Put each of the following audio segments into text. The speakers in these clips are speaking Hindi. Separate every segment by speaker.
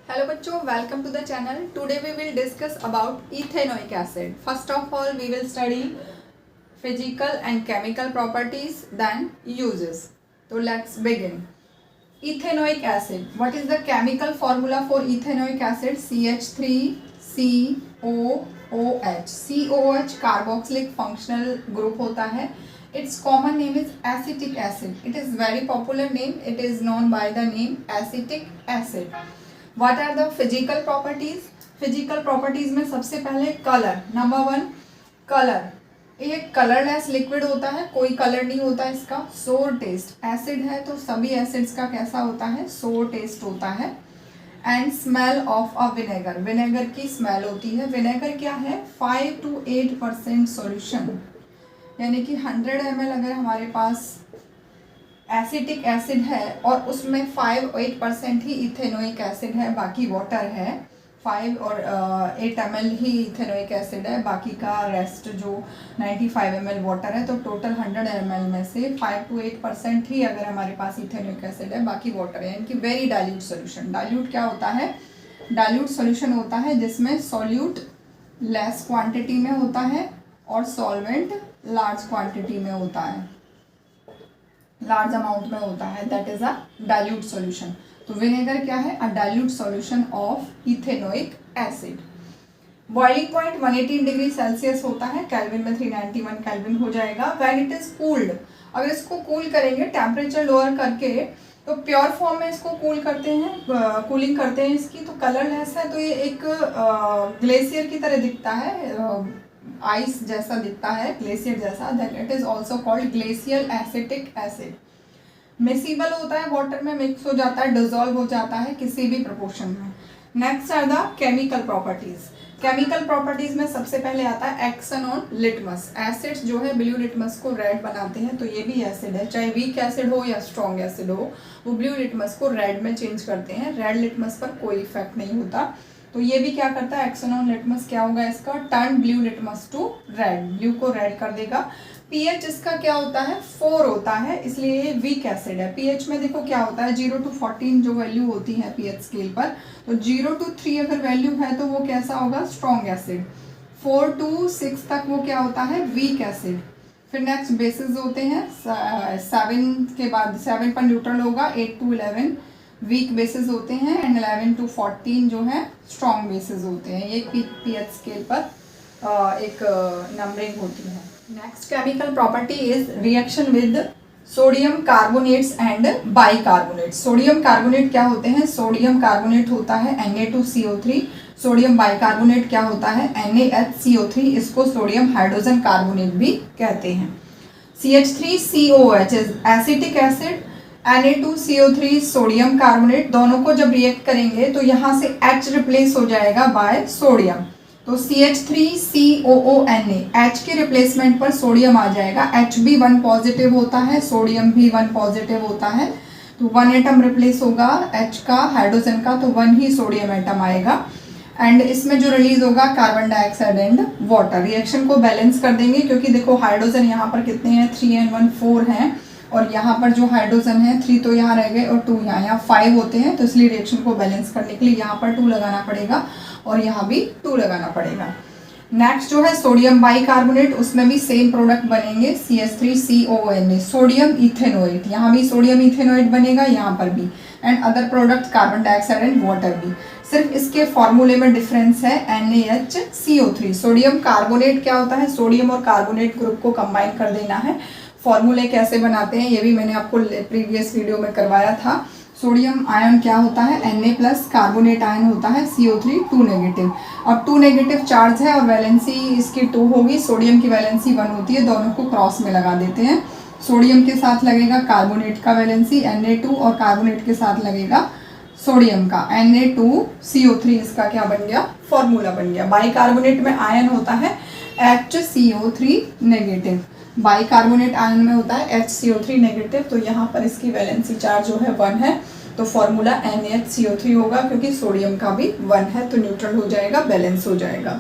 Speaker 1: Hello bachcho, welcome to the channel. Today we will discuss about ethanoic acid. First of all, we will study physical and chemical properties, then uses. So let's begin. Ethanoic acid. What is the chemical formula for ethanoic acid? CH3COOH. COOH carboxylic functional group होता है. Its common name is acetic acid. It is very popular name. It is known by the name acetic acid. What are the physical properties? Physical properties में सबसे पहले कलर. Number one colour. ये कलरलेस लिक्विड होता है, कोई कलर नहीं होता इसका. सोर टेस्ट. एसिड है तो सभी एसिड्स का कैसा होता है? सोर टेस्ट होता है. And smell of a vinegar. Vinegar की स्मेल होती है. विनेगर क्या है? 5 to 8% सॉल्यूशन, यानी कि 100 ml अगर हमारे पास एसिटिक एसिड है और उसमें 5-8% ही इथेनोइक एसिड है, बाकी वाटर है. 5 और 8 ml ही इथेनोइक एसिड है, बाकी का रेस्ट जो 95 ml वाटर है. तो टोटल 100 ml में से 5 to 8% ही अगर हमारे पास इथेनोइक एसिड है, बाकी वाटर है, यानी कि वेरी डाइल्यूट सोल्यूशन. डाइल्यूट क्या होता है? डाइल्यूट सोल्यूशन होता है जिसमें सॉल्यूट लेस क्वांटिटी में होता है और सॉल्वेंट लार्ज क्वांटिटी में होता है, लार्ज अमाउंट में होता है. That is a dilute solution. तो विनेगर क्या है? अ dilute solution of ethanoic acid. Boiling point 118 degree Celsius होता है. केल्विन में 391 केल्विन हो जाएगा. व्हेन इट इज कूल्ड, अगर इसको कूल करेंगे टेम्परेचर लोअर करके, तो प्योर फॉर्म में इसको कूल करते हैं, कूलिंग करते हैं इसकी, तो कलरलेस है. तो ये एक ग्लेशियर की तरह दिखता है, आइस जैसा दिखता है, ग्लेशियर जैसा. Then it is also called glacial acetic acid. Miscible होता है, वाटर में मिक्स हो जाता है, डिजोल्व हो जाता है किसी भी प्रोपोर्शन में. Next are the chemical properties. Chemical properties में सबसे पहले आता है एक्शन ऑन लिटमस. एसिड्स जो है ब्लू लिटमस को रेड बनाते हैं, तो ये भी एसिड है, चाहे वीक एसिड हो या स्ट्रॉन्ग एसिड हो, वो ब्लू लिटमस को रेड में चेंज करते हैं. रेड लिटमस पर कोई इफेक्ट नहीं होता. तो ये भी क्या करता है? एक्शन ऑन लिटमस क्या होगा इसका? Turn blue litmus to red, blue को रेड कर देगा. पीएच इसका क्या होता है? 4 होता है, इसलिए ये वीक एसिड है. पीएच में देखो क्या होता है, 0 to 14 जो वैल्यू होती है पीएच स्केल पर, तो 0 to 3 अगर वैल्यू है तो वो कैसा होगा? Strong acid. 4 to 6 तक वो क्या होता है? Weak acid. फिर नेक्स्ट बेसिस होते हैं. 7 के बाद 7 पर न्यूट्रल होगा. 8 to 11 वीक बेसिस होते हैं एंड 11 to 14 जो है स्ट्रॉन्ग बेसिस होते हैं. ये पीएच स्केल पर एक नंबरिंग होती है. Next chemical property is reaction with sodium carbonates and bicarbonates. Sodium carbonate क्या होते हैं? सोडियम कार्बोनेट होता है Na2CO3. सोडियम बाइकार्बोनेट क्या होता है? NaHCO3. इसको सोडियम हाइड्रोजन कार्बोनेट भी कहते हैं. CH3COOH is acetic acid. Na2CO3 sodium carbonate. दोनों को जब रिएक्ट करेंगे तो यहाँ से H रिप्लेस हो जाएगा बाय सोडियम, तो CH3COONA, H के रिप्लेसमेंट पर सोडियम आ जाएगा. H भी 1 पॉजिटिव होता है, सोडियम भी 1 पॉजिटिव होता है, तो 1 एटम रिप्लेस होगा H का, हाइड्रोजन का, तो 1 ही सोडियम एटम आएगा. एंड इसमें जो रिलीज होगा carbon dioxide and water. Reaction को बैलेंस कर देंगे, क्योंकि देखो हाइड्रोजन यहाँ पर कितने हैं? 3 and 1 4 हैं, और यहाँ पर जो हाइड्रोजन है 3 तो यहाँ रह गए और 2 यहाँ 5 होते हैं. तो इसलिए रिएक्शन को बैलेंस करने के लिए यहाँ पर 2 लगाना पड़ेगा और यहाँ भी 2 लगाना पड़ेगा. नेक्स्ट जो है सोडियम बाइकार्बोनेट, उसमें भी सेम प्रोडक्ट बनेंगे, CH3COONA, सोडियम इथेनोएट. यहाँ भी सोडियम इथेनोएट बनेगा, यहाँ पर भी, and other product carbon dioxide and water भी. सिर्फ इसके फॉर्मूले में डिफरेंस है, NaHCO3. सोडियम कार्बोनेट क्या होता है? सोडियम और कार्बोनेट ग्रुप को कंबाइन कर देना है. फॉर्मूले कैसे बनाते हैं ये भी मैंने आपको प्रीवियस वीडियो में करवाया था. सोडियम आयन क्या होता है? Na+, कार्बोनेट आयन होता है CO3 2 नेगेटिव. अब 2 नेगेटिव चार्ज है और वैलेंसी इसकी 2 होगी, सोडियम की वैलेंसी 1 होती है. दोनों को क्रॉस में लगा देते हैं. सोडियम के साथ लगेगा कार्बोनेट का वैलेंसी Na2, और कार्बोनेट के साथ लगेगा सोडियम का Na2CO3. इसका क्या बन गया? फॉर्मूला बन गया. बाइकार्बोनेट में आयन होता है HCO3 नेगेटिव. बाइकार्बोनेट आयन में होता है HCO3 नेगेटिव. तो यहाँ पर इसकी वैलेंसी चार्ज जो है 1 है, तो फॉर्मूला NaHCO3 होगा, क्योंकि सोडियम का भी 1 है, तो न्यूट्रल हो जाएगा, बैलेंस हो जाएगा.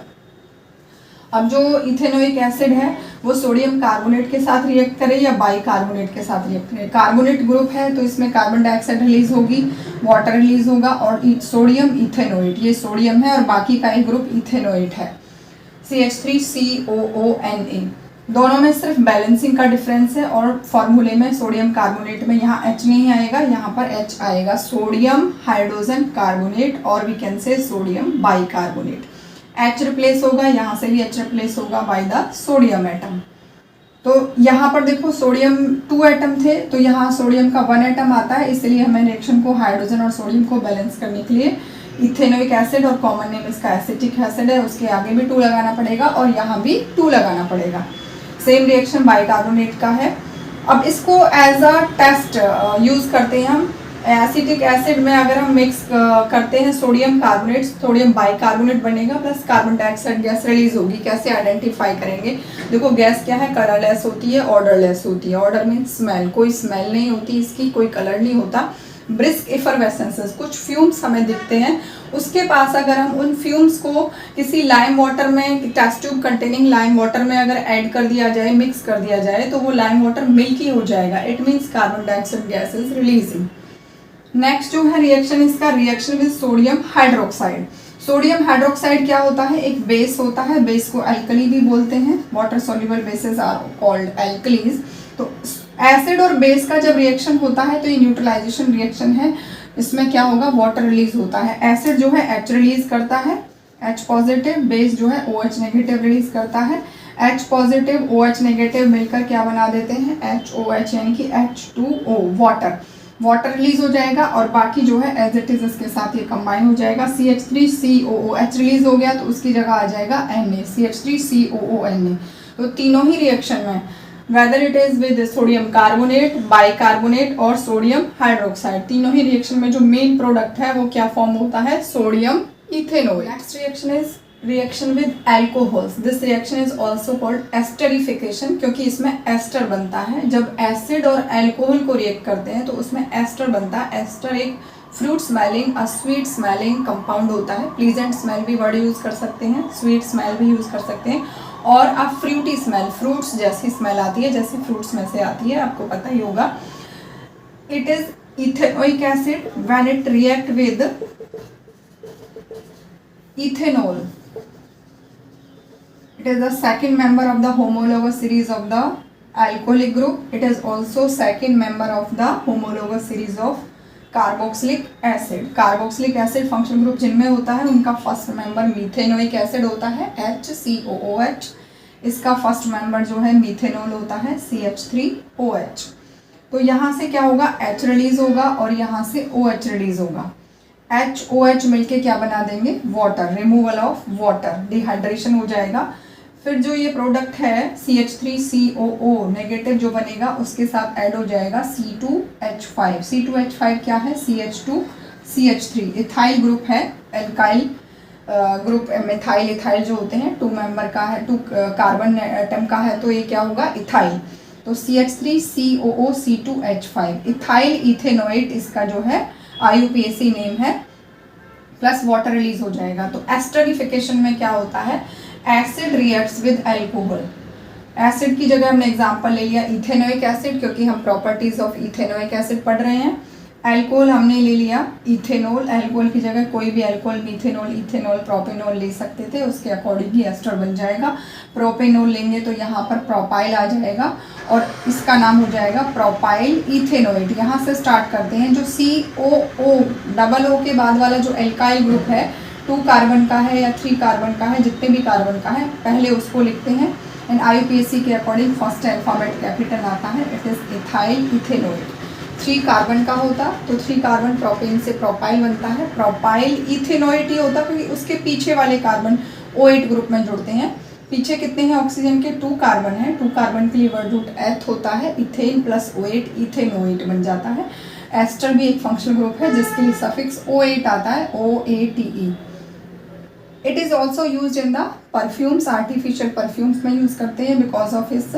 Speaker 1: अब जो इथेनोइक एसिड है वो सोडियम कार्बोनेट के साथ रिएक्ट करे या बाइकार्बोनेट के साथ रिएक्ट करे। कार्बोनेट ग्रुप है तो इसमें कार्बन डाइऑक्साइड रिलीज होगी, वाटर रिलीज होगा और सोडियम इथेनोइट, ये सोडियम है और बाकी का एक ग्रुप इथेनोइट है CH3COONA। दोनों में सिर्फ बैलेंसिंग का डिफरेंस है और फॉर्मूले में सोडियम कार्बोनेट में यहाँ H नहीं आएगा, यहाँ पर H आएगा, सोडियम हाइड्रोजन कार्बोनेट और वी कैन से सोडियम बाइकार्बोनेट। H रिप्लेस होगा, यहाँ से भी H रिप्लेस होगा बाय द सोडियम एटम। तो यहाँ पर देखो सोडियम 2 एटम थे तो यहाँ सोडियम का 1 एटम आता है, इसलिए हमें रिएक्शन को हाइड्रोजन और सोडियम को बैलेंस करने के लिए इथेनोइक एसिड और कॉमन नेम इसका एसिटिक एसिड है, उसके आगे भी 2 लगाना पड़ेगा और यहाँ भी 2 लगाना पड़ेगा। सेम रिएक्शन बाइकार्बोनेट का है। अब इसको एज अ टेस्ट यूज़ करते हैं हम। एसिटिक एसिड में अगर हम मिक्स करते हैं सोडियम कार्बोनेट, सोडियम बाइकार्बोनेट बनेगा plus carbon dioxide gas release होगी। कैसे आइडेंटिफाई करेंगे? देखो गैस क्या है, कलरलेस होती है, ऑर्डरलेस होती है। ऑर्डर मीन स्मेल, कोई स्मेल नहीं होती इसकी, कोई कलर नहीं होता। ब्रिस्क इफरवेसेंसेस, कुछ फ्यूम्स हमें दिखते हैं, उसके पास अगर हम उन फ्यूम्स को किसी लाइम वाटर में, test tube containing lime water में अगर ऐड कर दिया जाए, मिक्स कर दिया जाए तो वो लाइम वाटर मिल्की हो जाएगा। It means carbon dioxide gas is releasing. Next जो है रिएक्शन इसका, reaction with sodium hydroxide. Sodium hydroxide क्या होता है? एक बेस होता है, बेस को एल्कली भी बोलते हैं। Water soluble bases are called alkalis. तो एसिड और बेस का जब रिएक्शन होता है तो ये न्यूट्रलाइजेशन रिएक्शन है। इसमें क्या होगा? वाटर रिलीज होता है। एसिड जो है H रिलीज करता है, H पॉजिटिव, बेस जो है OH नेगेटिव रिलीज करता है। H पॉजिटिव OH नेगेटिव मिलकर क्या बना देते हैं? HOH यानी कि H2O, वाटर। वाटर रिलीज हो जाएगा और बाकी जो है एज इट इज इसके साथ ये कंबाइन हो जाएगा। CH3COOH रिलीज हो गया तो उसकी जगह आ जाएगा Na, CH3COONA। तो तीनों ही रिएक्शन में whether it is with sodium carbonate, bicarbonate और सोडियम हाइड्रोक्साइड, तीनों ही रिएक्शन में जो मेन प्रोडक्ट है वो क्या फॉर्म होता है? Sodium ethanol. Next reaction is reaction with alcohols. This reaction is also called esterification, क्योंकि इसमें एस्टर बनता है। जब एसिड और एल्कोहल को रिएक्ट करते हैं तो उसमें एस्टर बनता है। एस्टर एक fruit smelling, a sweet smelling compound होता है। प्लीजेंट स्मेल भी वर्ड यूज कर सकते हैं, स्वीट स्मेल भी यूज कर सकते हैं, और अ फ्रूटी स्मेल, फ्रूट्स जैसी स्मेल आती है, जैसे फ्रूट्स में से आती है, आपको पता ही होगा। It is ethanoic acid when it react with ethanol. It is the second member of the homologous series of the alcoholic group. It is also second member of the homologous series of carboxylic acid. Carboxylic acid functional group जिनमें होता है उनका फर्स्ट मेंबर मीथेनोइक एसिड होता है HCOOH। इसका फर्स्ट मेंबर जो है मीथेनॉल होता है CH3OH। तो यहाँ से क्या होगा? H रिलीज होगा और यहाँ से OH रिलीज होगा। HOH मिलके क्या बना देंगे? Water, removal of water, dehydration हो जाएगा। फिर जो ये प्रोडक्ट है CH3COO नेगेटिव जो बनेगा उसके साथ ऐड हो जाएगा C2H5। C2H5 क्या है? CH2CH3 इथाइल ग्रुप है, एल्काइल ग्रुप। मिथाइल इथाइल जो होते हैं 2 मेंबर का है, 2 कार्बन एटम का है, तो ये क्या होगा? इथाइल। तो CH3COO C2H5 इथाइल इथेनोइट इसका जो है IUPAC नेम है, प्लस वाटर रिलीज हो जाएगा। तो एस्टरिफिकेशन में क्या होता है? Acid reacts with alcohol. Acid की जगह हमने एग्जांपल ले लिया इथेनोइक एसिड, क्योंकि हम प्रॉपर्टीज ऑफ इथेनोइक एसिड पढ़ रहे हैं। एल्कोहल हमने ले लिया इथेनॉल, एल्कोहल की जगह कोई भी एल्कोहल, मिथेनॉल, इथेनॉल, प्रोपेनॉल ले सकते थे, उसके अकॉर्डिंग ही एस्टर बन जाएगा। प्रोपेनॉल लेंगे तो यहाँ पर प्रोपाइल आ जाएगा और इसका नाम हो जाएगा प्रोपाइल इथेनोइड। यहाँ से स्टार्ट करते हैं। जो COO डबल O के बाद वाला जो एल्काइल ग्रुप है, 2 कार्बन का है या 3 कार्बन का है, जितने भी कार्बन का है पहले उसको लिखते हैं। एंड IUPAC के अकॉर्डिंग फर्स्ट अल्फाबेट कैपिटल आता है, इट इज इथाइल इथेनोइड। 3 कार्बन का होता तो 3 कार्बन प्रोपेन से प्रोपाइल बनता है। प्रोपाइल इथेनोइड ही होता क्योंकि उसके पीछे वाले कार्बन O8 ग्रुप में जुड़ते हैं। पीछे कितने हैं ऑक्सीजन के? 2 कार्बन है। 2 कार्बन के लिए वर्ड रूट एथ होता है, इथेन प्लस O8 इथेनोइड बन जाता है। एस्टर भी एक फंक्शनल ग्रुप है जिसके लिए सफिक्स O8 आता है, OATE। It is also use in the perfumes, artificial perfumes में यूज करते हैं बिकॉज ऑफ इस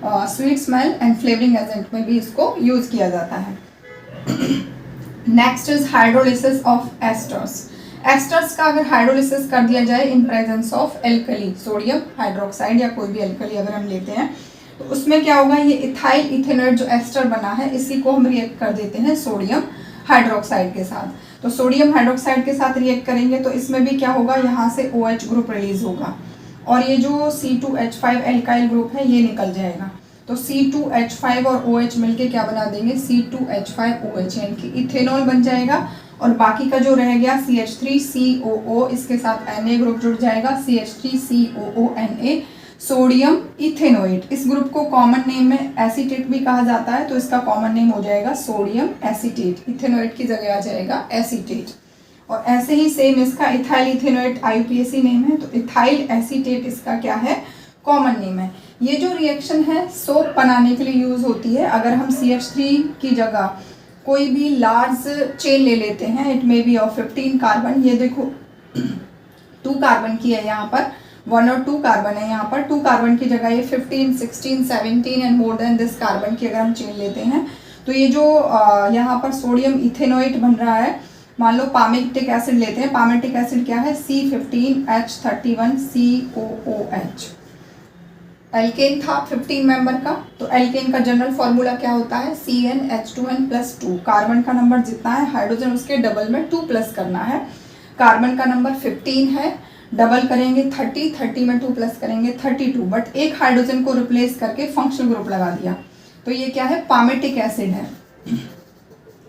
Speaker 1: sweet smell and flavouring agent में भी इसको यूज किया जाता है। Next is hydrolysis of esters. Asters का अगर हाइड्रोलिसिस कर दिया जाए in presence of alkali, sodium hydroxide या कोई भी एल्कली अगर हम लेते हैं तो उसमें क्या होगा, ये इथाइल इथेनॉइड जो एस्टर बना है इसी को हम रिएक्ट कर देते हैं सोडियम हाइड्रोक्साइड के साथ। तो सोडियम हाइड्रोक्साइड के साथ रिएक्ट करेंगे तो इसमें भी क्या होगा, यहाँ से OH ग्रुप रिलीज होगा और ये जो C2H5 एल्काइल ग्रुप है ये निकल जाएगा। तो C2H5 और OH मिलके क्या बना देंगे, C2H5OH, यानी कि इथेनॉल बन जाएगा। और बाकी का जो रह गया CH3COO, इसके साथ Na ग्रुप जुड़ जाएगा, CH3COONA, सोडियम इथेनोएट। इस ग्रुप को कॉमन नेम में एसीटेट भी कहा जाता है, तो इसका कॉमन नेम हो जाएगा सोडियम एसीटेट, इथेनोएट की जगह आ जाएगा एसीटेट। और ऐसे ही सेम इसका इथाइल इथेनोएट IUPAC नेम है, तो इथाइल एसीटेट इसका क्या है, कॉमन नेम है। ये जो रिएक्शन है सोप बनाने के लिए यूज होती है। अगर हम CH3 की जगह कोई भी लार्ज चेन ले लेते हैं, it may be of 15 carbon, ये देखो 2 कार्बन की है यहाँ पर, 1 और 2 कार्बन है यहाँ पर, 2 कार्बन की जगह ये 15, 16, 17 and more than this carbon की अगर हम चेन लेते हैं तो ये जो यहाँ पर सोडियम इथेनोएट बन रहा है, मान लो पामेटिक एसिड लेते हैं, पामेटिक एसिड क्या है, C15H31COOH। एल्केन था 15 मेंबर का, तो एल्केन का जनरल फॉर्मूला क्या होता है, CnH2n+2। कार्बन का नंबर जितना है हाइड्रोजन उसके डबल में 2 प्लस करना है। कार्बन का नंबर 15 है, डबल करेंगे 30, 30 में 2 प्लस करेंगे 32, बट एक हाइड्रोजन को रिप्लेस करके फंक्शनल ग्रुप लगा दिया, तो ये क्या है, पामेटिक एसिड है।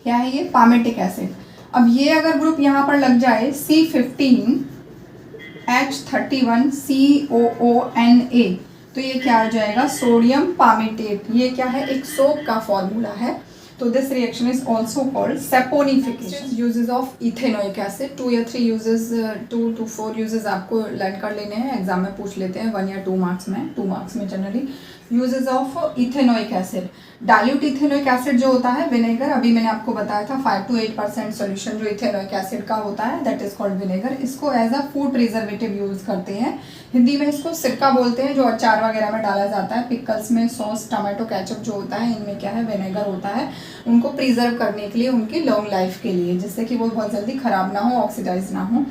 Speaker 1: क्या है ये, पामेटिक एसिड। अब ये अगर ग्रुप यहाँ पर लग जाए C15H31COONA, तो ये क्या हो जाएगा, सोडियम पामेटेट। ये क्या है, एक सोप का फॉर्मूला है। तो this reaction is also called saponification. Uses of ethanoic acid, 2 या 3 यूजेस, 2 to 4 यूजेस आपको लर्न कर लेने हैं, एग्जाम में पूछ लेते हैं 1 या 2 मार्क्स में, 2 मार्क्स में generally. Uses of ethanoic acid, dilute ethanoic acid जो होता है विनेगर, अभी मैंने आपको बताया था 5 to 8% सोल्यूशन जो इथेनोइक एसिड का होता है दैट इज कॉल्ड विनेगर। इसको as a food preservative use करते हैं, हिंदी में इसको सिरका बोलते हैं, जो अचार वगैरह में डाला जाता है, पिकल्स में, सॉस, टमाटो केचप जो होता है इनमें क्या है, विनेगर होता है, उनको प्रिजर्व करने के लिए, उनकी लॉन्ग लाइफ के लिए, जिससे कि वो बहुत जल्दी खराब ना हो, ऑक्सीडाइज ना हो।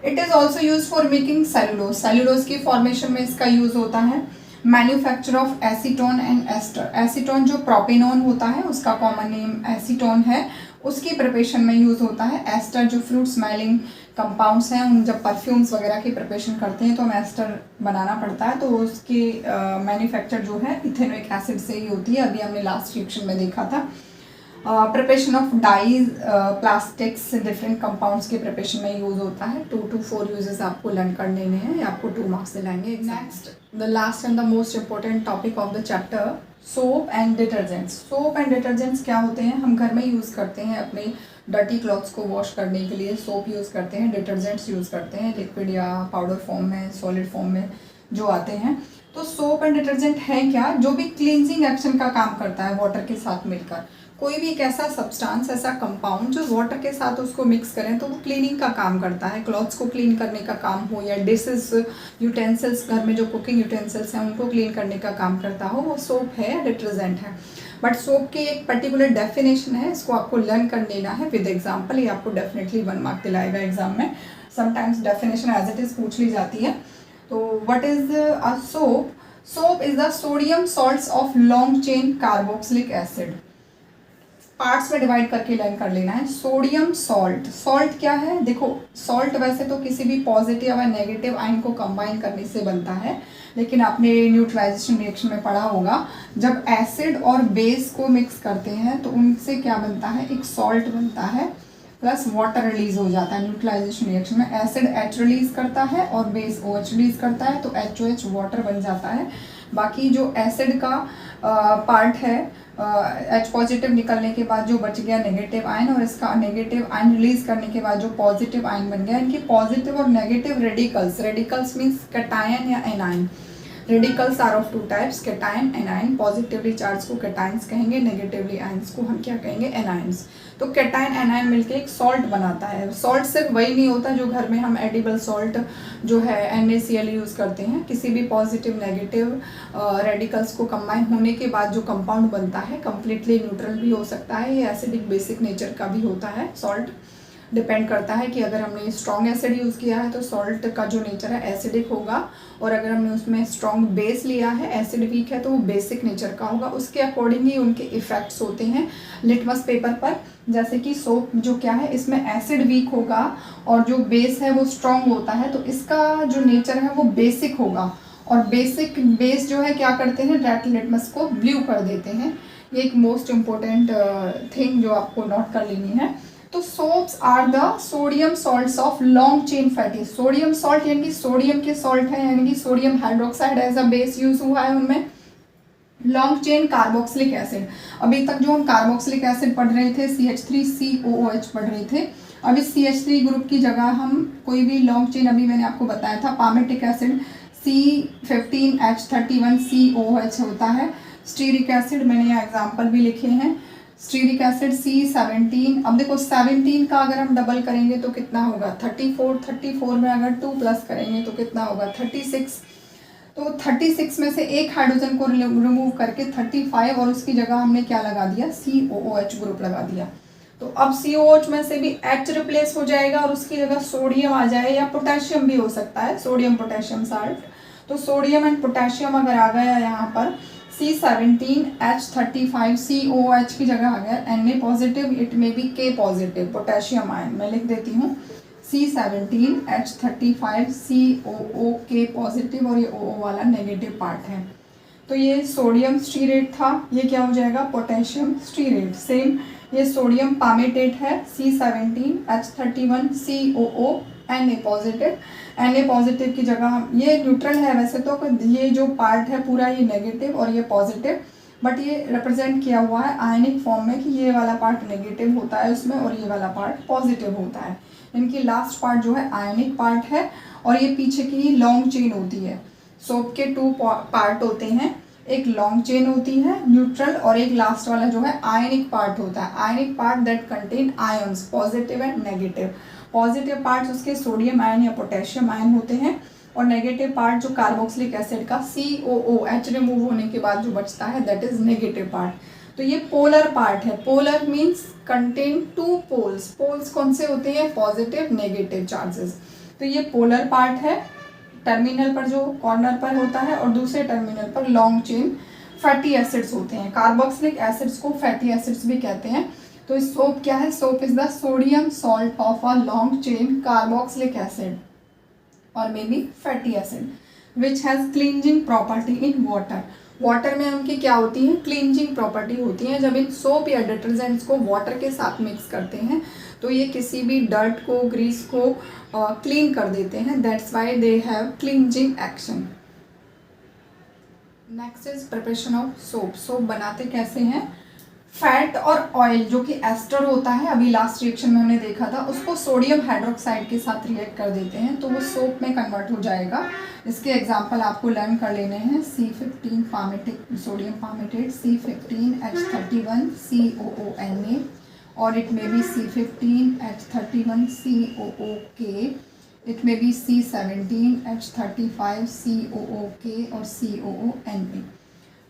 Speaker 1: It is also use for making cellulose, cellulose की फॉर्मेशन में इसका यूज होता है। Manufacture of acetone and ester, acetone जो प्रोपेनॉन होता है उसका कॉमन नेम एसीटोन है, उसकी प्रिपरेशन में यूज होता है। एस्टर जो फ्रूट स्मेलिंग कंपाउंड्स हैं, उन जब परफ्यूम्स वगैरह की प्रिपरेशन करते हैं तो हमें एस्टर बनाना पड़ता है, तो उसकी मैन्युफैक्चर जो है इथेनोइक एसिड से ही होती है। अभी हमने लास्ट सेक्शन में देखा था। Preparation of dyes, plastics, different compounds के प्रिपरेशन में यूज होता है। 2 to 4 यूजेस आपको लर्न कर लेने हैं, आपको 2 मार्क्स दिलाएंगे। Next, the last and the most important topic of the chapter, soap and detergents. Soap and detergents क्या होते हैं, हम घर में यूज़ करते हैं अपने डर्टी क्लॉथ्स को वॉश करने के लिए, सोप यूज़ करते हैं, डिटर्जेंट्स यूज़ करते हैं, लिक्विड या पाउडर फॉर्म में, सॉलिड फॉर्म में जो आते हैं। तो सोप एंड डिटर्जेंट है क्या, जो भी क्लींजिंग एक्शन का काम करता है वाटर के साथ मिलकर। कोई भी एक ऐसा सब्सटेंस, ऐसा कंपाउंड जो वाटर के साथ उसको मिक्स करें तो वो क्लीनिंग का काम करता है, क्लॉथ्स को क्लीन करने का काम हो, या डिशेस, यूटेंसिल्स, घर में जो कुकिंग यूटेंसिल्स हैं उनको क्लीन करने का काम करता हो, वो सोप है या डिटर्जेंट है। बट सोप की एक पर्टिकुलर डेफिनेशन है, इसको आपको लर्न कर लेना है विद एग्जाम्पल, ये आपको डेफिनेटली 1 मार्क दिलाएगा एग्जाम में। Sometimes definition as it is पूछ ली जाती है। तो what is a soap, soap is the sodium salts of long chain carboxylic acid. Parts में डिवाइड करके लर्न कर लेना है। सोडियम सॉल्ट, सॉल्ट क्या है, देखो सॉल्ट वैसे तो किसी भी पॉजिटिव या नेगेटिव आयन को कंबाइन करने से बनता है, लेकिन आपने न्यूट्रलाइजेशन रिएक्शन में पढ़ा होगा, जब एसिड और बेस को मिक्स करते हैं तो उनसे क्या बनता है, एक सॉल्ट बनता है, प्लस वाटर रिलीज हो जाता है। न्यूट्रलाइजेशन रिएक्शन में एसिड H रिलीज करता है और बेस OH रिलीज करता है, तो HOH वाटर बन जाता है। बाकी जो एसिड का पार्ट है, H पॉजिटिव निकलने के बाद जो बच गया नेगेटिव आयन, और इसका नेगेटिव आयन रिलीज करने के बाद जो पॉजिटिव आयन बन गया, इनकी पॉजिटिव और negative radicals, radicals means cation या anion, radicals are of 2 types, cation, anion. Positively charge को कैटायंस कहेंगे, नेगेटिवली आयंस को हम क्या कहेंगे, एनायंस। तो कैटायन एनायन मिलके एक सॉल्ट बनाता है। सॉल्ट सिर्फ वही नहीं होता जो घर में हम एडिबल सॉल्ट जो है NaCl यूज़ करते हैं, किसी भी पॉजिटिव नेगेटिव रेडिकल्स को कंबाइन होने के बाद जो कंपाउंड बनता है कंप्लीटली न्यूट्रल भी हो सकता है, ये एसिडिक बेसिक नेचर का भी होता है सॉल्ट। डिपेंड करता है कि अगर हमने स्ट्रॉन्ग एसिड यूज़ किया है तो सॉल्ट का जो नेचर है एसिडिक होगा, और अगर हमने उसमें स्ट्रॉन्ग बेस लिया है, एसिड वीक है, तो वो बेसिक नेचर का होगा। उसके अकॉर्डिंग ही उनके इफ़ेक्ट्स होते हैं लिटमस पेपर पर। जैसे कि सोप जो क्या है, इसमें एसिड वीक होगा और जो बेस है वो स्ट्रॉन्ग होता है, तो इसका जो नेचर है वो बेसिक होगा। और बेसिक बेस जो है क्या करते हैं, रेड लिटमस को ब्लू कर देते हैं। ये एक मोस्ट इम्पोर्टेंट थिंग जो आपको नोट कर लेनी है। तो soaps are the sodium salts of long chain fatty. Sodium salt यानी कि सोडियम के सॉल्ट है, यानी कि sodium hydroxide as a base use हुआ है उनमें। लॉन्ग चेन कार्बोक्सिलिक एसिड, अभी तक जो हम कार्बोक्सिलिक एसिड पढ़ रहे थे CH3COOH पढ़ रहे थे, अभी CH3 ग्रुप की जगह हम कोई भी लॉन्ग चेन, अभी मैंने आपको बताया था पामेटिक एसिड C15H31COOH होता है। स्टीरिक एसिड मैंने यहाँ एग्जाम्पल भी लिखे हैं, स्टीरिक एसिड C17। अब देखो 17 का अगर हम डबल करेंगे तो कितना होगा 34, 34 में अगर 2 प्लस करेंगे तो कितना होगा 36। तो 36 में से एक हाइड्रोजन को रिमूव करके 35 और उसकी जगह हमने क्या लगा दिया, COOH ग्रुप लगा दिया। तो अब COOH में से भी H रिप्लेस हो जाएगा और उसकी जगह सोडियम आ जाए, या पोटेशियम भी हो सकता है, सोडियम पोटेशियम साल्ट। तो सोडियम एंड पोटेशियम अगर आ गया यहाँ पर C17H35COOH की जगह आ गया Na positive, it may be K positive potassium ion, मैं लिख देती हूँ C17H35COOK पॉजिटिव, और ये OO वाला नेगेटिव पार्ट है। तो ये सोडियम स्टीरेट था, ये क्या हो जाएगा पोटेशियम स्टीरेट। सेम ये सोडियम पामेटेट है C17H31COO Na positive. Na positive की जगह हम, ये न्यूट्रल है वैसे तो, ये जो पार्ट है पूरा ये नेगेटिव और ये पॉजिटिव, बट ये रिप्रेजेंट किया हुआ है आयनिक फॉर्म में कि ये वाला पार्ट नेगेटिव होता है उसमें और ये वाला पार्ट पॉजिटिव होता है। इनकी लास्ट पार्ट जो है आयनिक पार्ट है, और ये पीछे की लॉन्ग चेन होती है। सोप के 2 पार्ट होते हैं, एक लॉन्ग चेन होती है न्यूट्रल, और एक लास्ट वाला जो है आयनिक पार्ट होता है। Ionic part that contain ions positive and negative. Positive part उसके सोडियम आयन या पोटेशियम आयन होते हैं, और नेगेटिव पार्ट जो कार्बोक्सिलिक एसिड का COOH रिमूव होने के बाद जो बचता है दैट इज नेगेटिव पार्ट। तो ये पोलर पार्ट है। Polar means contain 2 poles. Poles कौन से होते हैं, पॉजिटिव नेगेटिव चार्जेस। तो ये पोलर पार्ट है, टर्मिनल पर जो कॉर्नर पर होता है, और दूसरे टर्मिनल पर लॉन्ग चेन फैटी एसिड्स होते हैं। कार्बोक्सिलिक एसिड्स को फैटी एसिड्स भी कहते हैं। तो सोप क्या है, soap is the sodium salt of a long chain carboxylic acid और may be fatty acid which has cleansing property in water. Water में उनकी क्या होती है, क्लींजिंग प्रॉपर्टी होती है। जब इन सोप या डिटर्जेंट्स को वाटर के साथ मिक्स करते हैं तो ये किसी भी डर्ट को, ग्रीस को क्लीन कर देते हैं, that's why they have cleansing action. Next is preparation of soap. Soap बनाते कैसे हैं, फैट और ऑयल जो कि एस्टर होता है, अभी लास्ट रिएक्शन में हमने देखा था, उसको सोडियम हाइड्रोक्साइड के साथ रिएक्ट कर देते हैं तो वो सोप में कन्वर्ट हो जाएगा। इसके एग्जांपल आपको लर्न कर लेने हैं, C15 पामेटिक सोडियम पामेटेट, C15H31COONA, और it may be C15H31COOK, it may be C17H35COOK और COONA।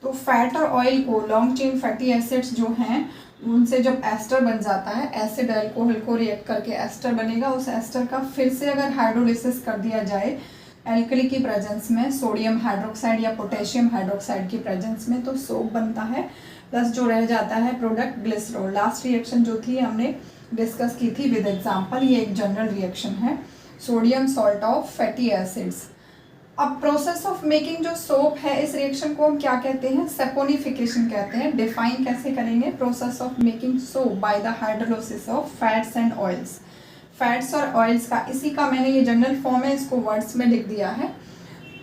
Speaker 1: तो फैट और ऑयल को, लॉन्ग चेन फैटी एसिड्स जो हैं उनसे जब एस्टर बन जाता है, एसिड अल्कोहल को रिएक्ट करके एस्टर बनेगा, उस एस्टर का फिर से अगर हाइड्रोलिसिस कर दिया जाए एल्कली की प्रेजेंस में, सोडियम हाइड्रोक्साइड या पोटेशियम हाइड्रोक्साइड की प्रेजेंस में, तो सोप बनता है। प्लस जो रह जाता है प्रोडक्ट ग्लिसरॉल। लास्ट रिएक्शन जो थी हमने डिस्कस की थी विद एग्जाम्पल, ये एक जनरल रिएक्शन है, sodium salt of fatty acids. अब प्रोसेस ऑफ मेकिंग जो सोप है, इस रिएक्शन को हम क्या कहते हैं, सैपोनिफिकेशन कहते हैं। डिफाइन कैसे करेंगे, process of making soap by the hydrolysis of fats and oils. Fats और ऑयल्स का, इसी का मैंने ये जनरल फॉर्म है, इसको वर्ड्स में लिख दिया है।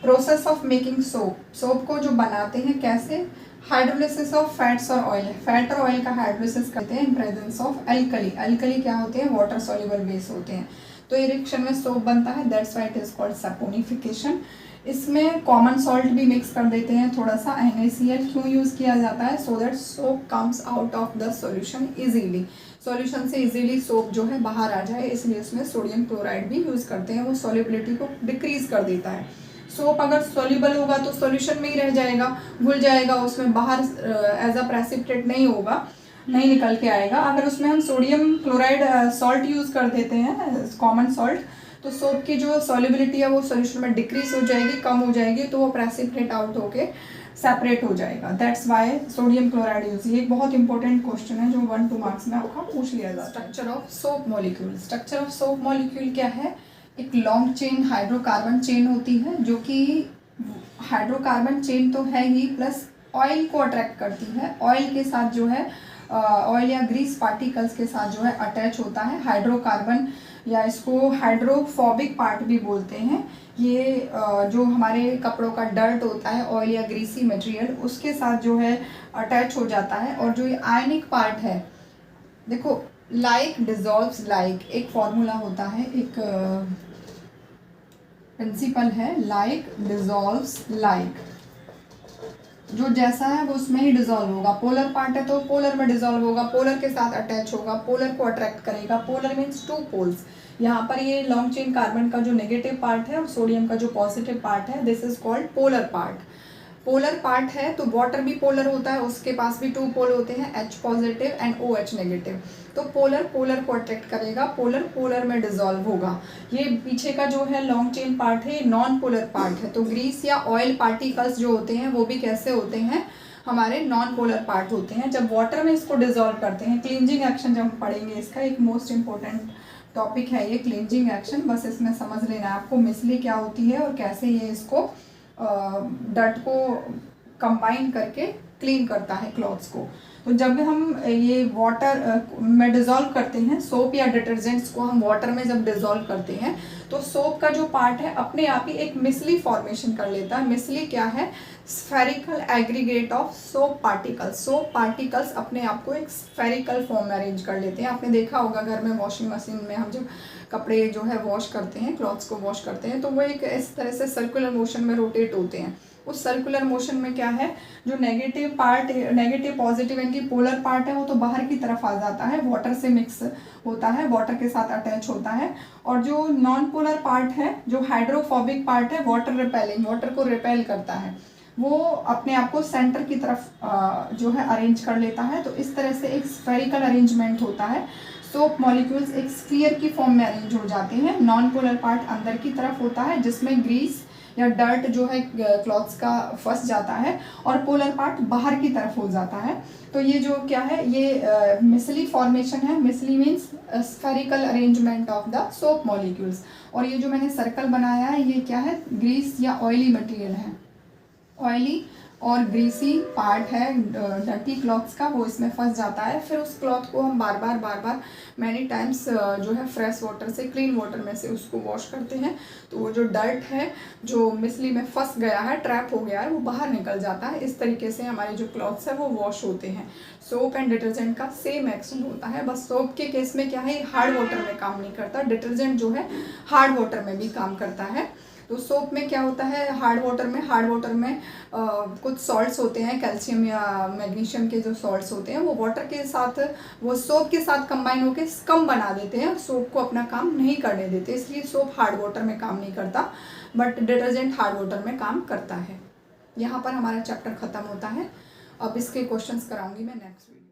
Speaker 1: Process of making soap, soap को जो बनाते हैं कैसे, हाइड्रोलिसिस ऑफ फैट्स और ऑयल। फैट और ऑयल का हाइड्रोलिसिस करते हैं in presence of alkali. Alkali क्या होते हैं, वाटर सॉल्युबल बेस होते हैं। तो ये रिएक्शन में सोप बनता है, that's why it is called saponification. इसमें कॉमन सॉल्ट भी मिक्स कर देते हैं थोड़ा सा, NaCl क्यों यूज़ किया जाता है, so that soap comes out of the solution easily. Solution से इजीली सोप जो है बाहर आ जाए, इसलिए उसमें सोडियम क्लोराइड भी यूज़ करते हैं, वो सॉल्युबिलिटी को डिक्रीज कर देता है। सोप अगर सॉल्युबल होगा तो सॉल्यूशन में ही रह जाएगा, घुल जाएगा उसमें, बाहर एज अ प्रेसिपिटेट नहीं होगा। नहीं निकल के आएगा। अगर उसमें हम सोडियम क्लोराइड सॉल्ट यूज़ कर देते हैं, कॉमन सॉल्ट, तो सोप की जो सॉल्युबिलिटी है वो सॉल्यूशन में डिक्रीज हो जाएगी, कम हो जाएगी, तो वो प्रेसिपिटेट आउट होके सेपरेट हो जाएगा। That's why sodium chloride use. ये एक बहुत इंपॉर्टेंट क्वेश्चन है जो 1-2 मार्क्स में आपका पूछ लिया जाता है। Structure of soap molecule. Structure of soap molecule क्या है? एक लॉन्ग चेन हाइड्रोकार्बन चेन होती है, जो कि हाइड्रोकार्बन चेन तो है ही, प्लस ऑयल को अट्रैक्ट करती है। ऑयल के साथ जो है, ऑयल या ग्रीस पार्टिकल्स के साथ जो है अटैच होता है हाइड्रोकार्बन, या इसको हाइड्रोफोबिक पार्ट भी बोलते हैं। ये जो हमारे कपड़ों का डर्ट होता है, ऑयल या ग्रीसी मटेरियल, उसके साथ जो है अटैच हो जाता है। और जो ये आयनिक पार्ट है, देखो, लाइक डिजॉल्व्स लाइक, एक फॉर्मूला होता है, एक प्रिंसिपल है, लाइक डिजॉल्व्स लाइक। जो जैसा है वो उसमें ही डिजॉल्व होगा। पोलर पार्ट है तो पोलर में डिजॉल्व होगा, पोलर के साथ अटैच होगा, पोलर को अट्रैक्ट करेगा। Polar means 2 poles. यहाँ पर ये लॉन्ग चेन कार्बन का जो नेगेटिव पार्ट है और सोडियम का जो पॉजिटिव पार्ट है, this is called polar part. Polar part है तो वाटर भी पोलर होता है, उसके पास भी 2 पोल होते हैं, H positive and OH negative. तो पोलर पोलर को अट्रैक्ट करेगा, पोलर पोलर में डिजॉल्व होगा। ये पीछे का जो है लॉन्ग चेन पार्ट है, नॉन पोलर पार्ट है। तो ग्रीस या ऑयल पार्टिकल्स जो होते हैं वो भी कैसे होते हैं? हमारे नॉन पोलर पार्ट होते हैं। जब वाटर में इसको डिजॉल्व करते हैं, क्लींजिंग एक्शन जब हम पढ़ेंगे, इसका एक मोस्ट इंपॉर्टेंट टॉपिक है ये क्लींजिंग एक्शन। बस इसमें समझ लेना है आपको मिसली क्या होती है और कैसे ये इसको डर्ट को कंबाइन करके क्लीन करता है क्लॉथ्स को। तो जब हम ये वाटर में डिज़ोल्व करते हैं, सोप या डिटर्जेंट्स को हम वाटर में जब डिज़ोल्व करते हैं, तो सोप का जो पार्ट है अपने आप ही एक मिसली फॉर्मेशन कर लेता है। मिसली क्या है? Spherical aggregate of soap particles. Soap particles अपने आप को एक स्फेरिकल फॉर्म में अरेंज कर लेते हैं। आपने देखा होगा घर में वॉशिंग मशीन में हम जब कपड़े जो है वॉश करते हैं, क्लॉथ्स को वॉश करते हैं, तो वो एक इस तरह से सर्कुलर मोशन में रोटेट होते हैं। उस सर्कुलर मोशन में क्या है, जो नेगेटिव पार्ट, नेगेटिव पॉजिटिव इनकी पोलर पार्ट है, वो तो बाहर की तरफ आ जाता है, वाटर से मिक्स होता है, वाटर के साथ अटैच होता है। और जो नॉन पोलर पार्ट है, जो हाइड्रोफोबिक पार्ट है, वाटर रिपेलिंग, वाटर को रिपेल करता है, वो अपने आप को सेंटर की तरफ जो है अरेंज कर लेता है। तो इस तरह से एक स्फेरिकल अरेंजमेंट होता है। सोप मॉलिक्यूल्स एक स्फीयर की फॉर्म में अरेंज हो जाते हैं। नॉन पोलर पार्ट अंदर की तरफ होता है, जिसमें ग्रीस या डर्ट जो है क्लॉथ्स का फंस जाता है, और पोलर पार्ट बाहर की तरफ हो जाता है। तो ये जो क्या है, ये मिसली फॉर्मेशन है। Micelle means spherical arrangement of the soap molecules. और ये जो मैंने सर्कल बनाया है, ये क्या है? ग्रीस या ऑयली मटेरियल है। ऑयली और ग्रीसी पार्ट है डर्टी क्लॉथ्स का, वो इसमें फंस जाता है। फिर उस क्लॉथ को हम बार बार मैनी टाइम्स जो है फ्रेश वाटर से, क्लीन वाटर में से उसको वॉश करते हैं। तो वो जो डर्ट है जो मिसली में फंस गया है, ट्रैप हो गया है, वो बाहर निकल जाता है। इस तरीके से हमारे जो क्लॉथ्स है वो वॉश होते हैं। सोप एंड डिटर्जेंट का सेम एक्शन होता है, बस सोप के केस में क्या है, हार्ड वाटर में काम नहीं करता। डिटर्जेंट जो है हार्ड वाटर में भी काम करता है। तो सोप में क्या होता है, हार्ड वाटर में कुछ सॉल्ट्स होते हैं, कैल्शियम या मैग्नीशियम के जो सॉल्ट्स होते हैं, वो वाटर के साथ, वो सोप के साथ कंबाइन होकर स्कम बना देते हैं, सोप को अपना काम नहीं करने देते। इसलिए सोप हार्ड वाटर में काम नहीं करता, बट डिटर्जेंट हार्ड वाटर में काम करता है। यहाँ पर हमारा चैप्टर ख़त्म होता है। अब इसके क्वेश्चंस कराऊंगी मैं नेक्स्ट वीडियो।